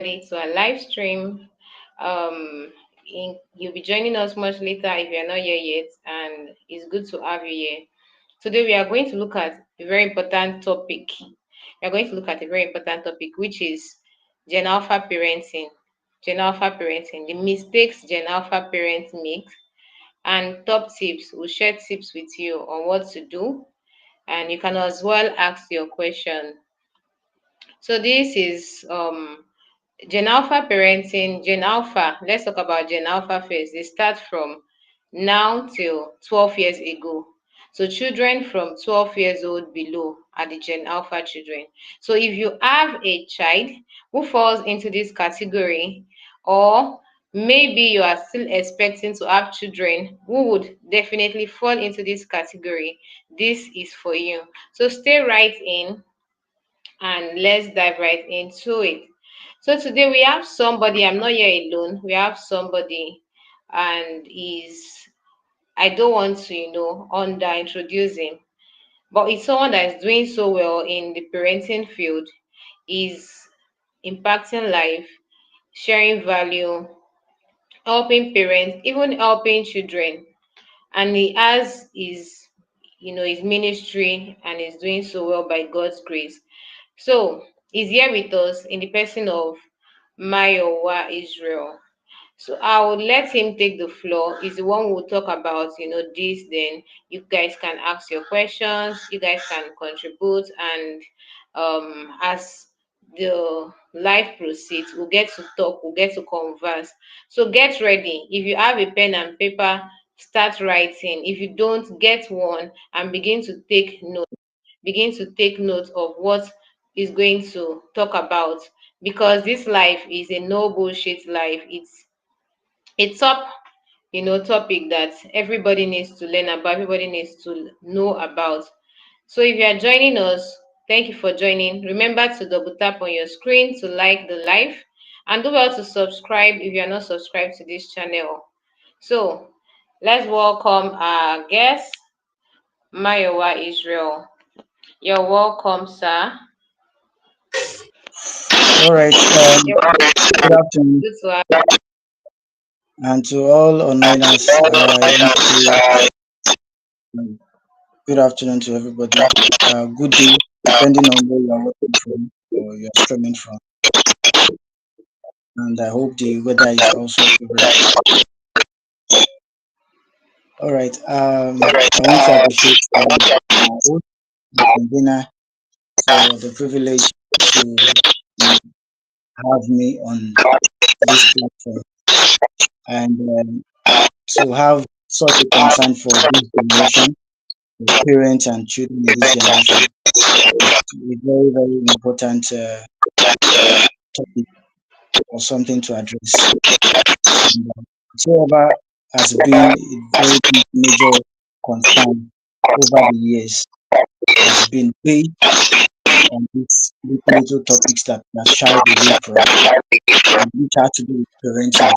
To a live stream. You'll be joining us much later if you're not here yet, and it's good to have you here. Today, we are going to look at a very important topic. We are going to look at a very important topic, which is Gen Alpha parenting. Gen Alpha parenting, the mistakes Gen Alpha parents make, and top tips. We'll share tips with you on what to do, and you can as well ask your question. So this is Gen Alpha parenting. Gen Alpha, let's talk about Gen Alpha first. They start from now till 12 years ago. So children from 12 years old below are the Gen Alpha children. So if you have a child who falls into this category, or maybe you are still expecting to have children who would definitely fall into this category, this is for you. So stay right in and let's dive right into it. So today we have somebody, I'm not here alone. We have somebody, and I don't want to, under introduce him, but it's someone that is doing so well in the parenting field, is impacting life, sharing value, helping parents, even helping children. And he has his ministry, and is doing so well by God's grace. So he's here with us in the person of Mayowa Israel. So I will let him take the floor. He's the one who will talk about, this. Then you guys can ask your questions. You guys can contribute, and as the life proceeds, we'll get to talk. We'll get to converse. So get ready. If you have a pen and paper, start writing. If you don't, get one and begin to take notes. Begin to take note of what is going to talk about, because this life is a no bullshit life. It's a topic that everybody needs to learn about, everybody needs to know about. So if you are joining us, thank you for joining. Remember to double tap on your screen to like the live, and do well to subscribe if you are not subscribed to this channel. So let's welcome our guest, Mayowa Israel. You're welcome, sir. All right. You're Good afternoon, good to have and to all onliners. I want to say good afternoon to everybody. Good day, depending on where you are watching from or you are streaming from. And I hope the weather is also favorable. All right. I want to appreciate my host, the convener, for the privilege to have me on this platform and to have such a concern for this generation, the parents and children in this generation. It's a very, very important topic or something to address. And whatsoever has been a very big major concern over the years has been based on these little topics that we are shied away from, and which have to do with parenting.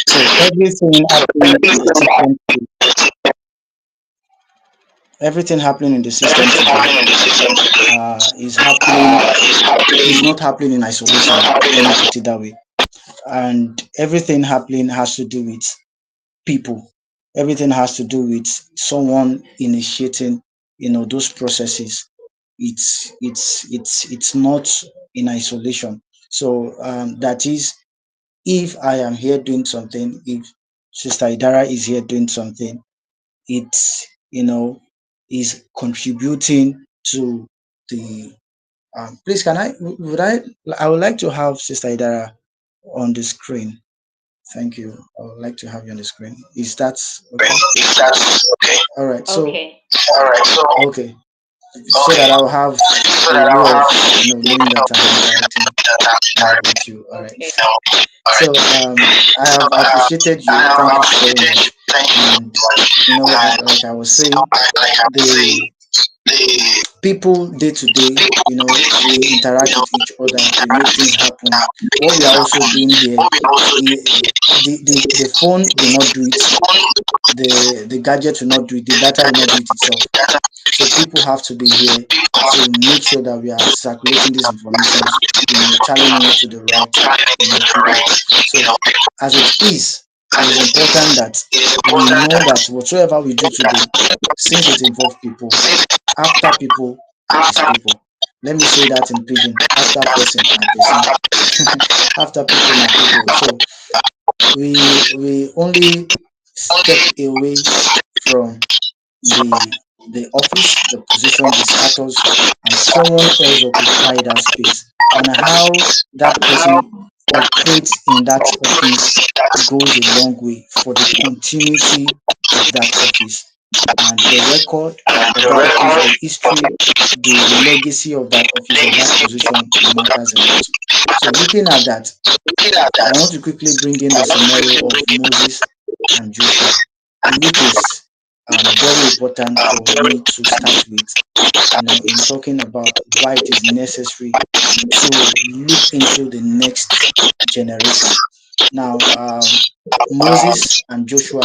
So everything happening in the system today is happening is not happening in isolation. Let me put it that way. And everything happening has to do with people. Everything has to do with someone initiating, those processes. It's not in isolation. So that is, if I am here doing something, if Sister Idara is here doing something, it's is contributing to the please, can I would like to have Sister Idara on the screen. Thank you. I would like to have you on the screen. Is that okay? All right. So okay. okay, so that I'll have a way of knowing that I'm interacting with you. All right. Okay. So I have appreciated you. Thank you so very much. And like I was saying, the people day to day, we interact with each other, we make things happen. What we are also doing here, the phone will not do it, the gadget will not do it, the data will not do it itself. So people have to be here to make sure that we are circulating these informations, channeling it to the right, people. So as it is important that we know that whatsoever we do today, since it involves people, after people is people. Let me say that in pidgin. After person na person. After people na people. So we only step away from the office, the position, the status, and someone else occupy that space. And how that person operates in that office goes a long way for the continuity of that office. And the record of that office, the history, the legacy of that office or that position matters a lot. So looking at that, I want to quickly bring in the scenario of Moses and Joshua, which is very important for me to start with, in talking about why it is necessary to look into the next generation. Now, Moses and Joshua,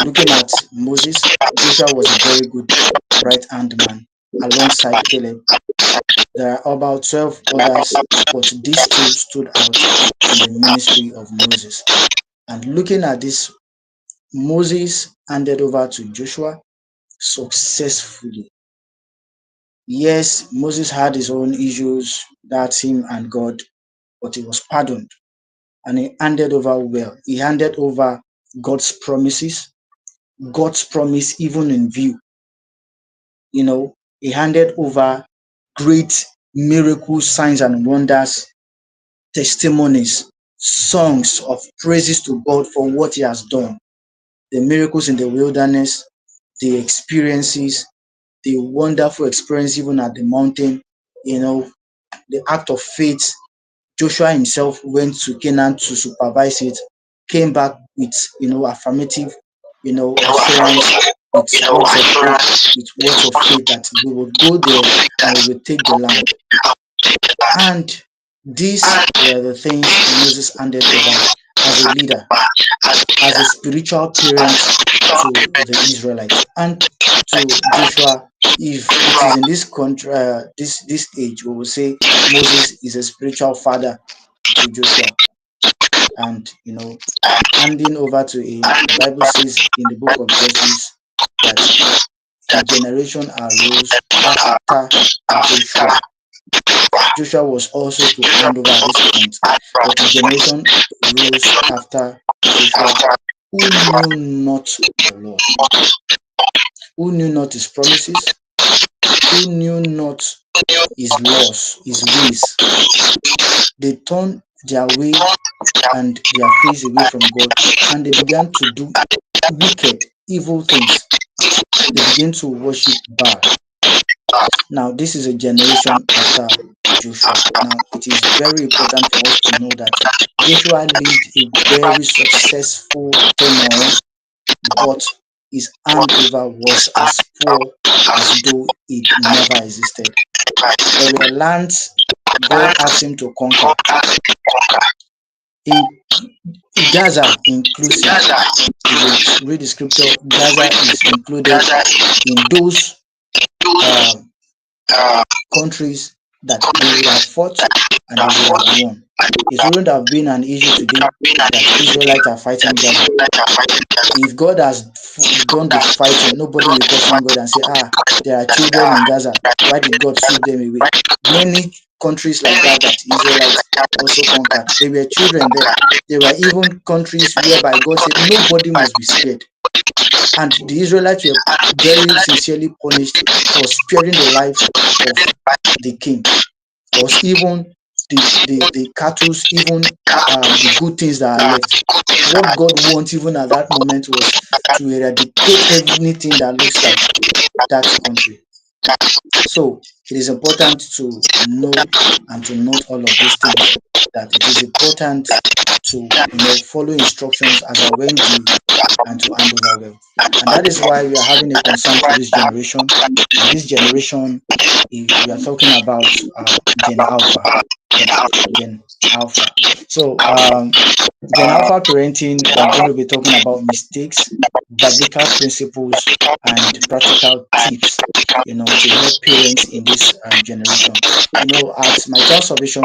looking at Moses, Joshua was a very good right hand man alongside Caleb. There are about 12 others, but these two stood out in the ministry of Moses. And looking at this, Moses handed over to Joshua successfully. Yes, Moses had his own issues, that's him and God, but he was pardoned and he handed over well. He handed over God's promises, God's promise even in view. He handed over great miracles, signs, and wonders, testimonies, songs of praises to God for what he has done, the miracles in the wilderness, the experiences, the wonderful experience even at the mountain, the act of faith. Joshua himself went to Canaan to supervise it, came back with, affirmative, assurance, with words of hope, with words of faith that we would go there and we will take the land. And these were the things Moses handed over as a leader, as a spiritual parent to the Israelites and to Joshua. If it is in this country, this age, we will say Moses is a spiritual father to Joshua. And handing over to him, the Bible says in the book of Judges that a generation arose after Joshua. Joshua was also to hand over at this point, but a generation rose after Joshua who knew not the Lord, who knew not his promises, who knew not his laws, his ways. They turned their way and their face away from God, and they began to do wicked, evil things. They began to worship Baal. Now, this is a generation after Joshua. Now, it is very important for us to know that Joshua lived a very successful tenure, but his handover was as poor as though it never existed. There were lands God asked him to conquer. In Gaza inclusive, if you read the scripture, Gaza is included in those um, countries that they would have fought and they would have won. It wouldn't have been an issue today that Israelites are fighting Gaza. If God has done the fighting, nobody will question God and say, there are children in Gaza. Why did God sweep them away? Many countries like that Israelites also conquered, there were children there. There were even countries whereby God said nobody must be spared. And the Israelites were very sincerely punished for sparing the lives of the king, or even the cattle, even the good things that are left. What God wants even at that moment was to eradicate anything that looks like that country. So it is important to know and to note all of these things, that it is important to follow instructions as I went due and to hand over well. And that is why we are having a concern for this generation. And this generation, we are talking about Gen Alpha. Gen Alpha. So Gen Alpha parenting, we are going to be talking about mistakes, biblical principles and practical tips, to help parents in this generation. At my child's salvation.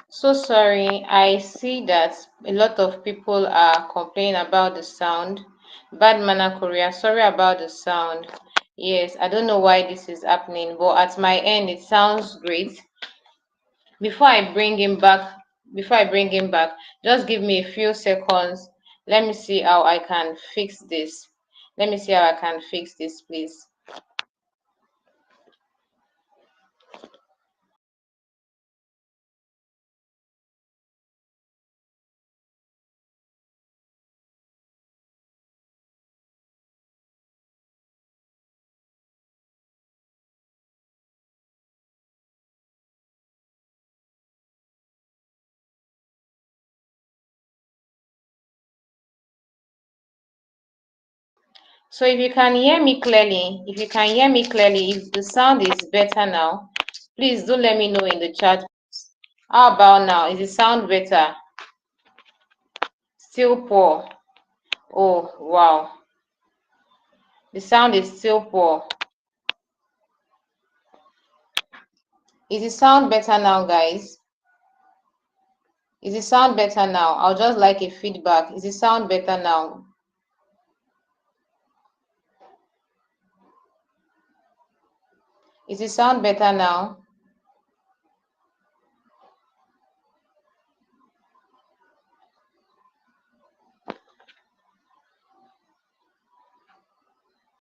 So sorry, I see that a lot of people are complaining about the sound. Bad manner Korea, sorry about the sound. Yes, I don't know why this is happening, but at my end it sounds great. Before I bring him back, before I bring him back, just give me a few seconds. Let me see how I can fix this. Let me see how I can fix this, please. So if you can hear me clearly, if the sound is better now, please do let me know in the chat. How about now? Is the sound better? Still poor. Oh, wow. The sound is still poor. Is the sound better now, guys? Is the sound better now? I'll just like a feedback. Is the sound better now? Is the sound better now?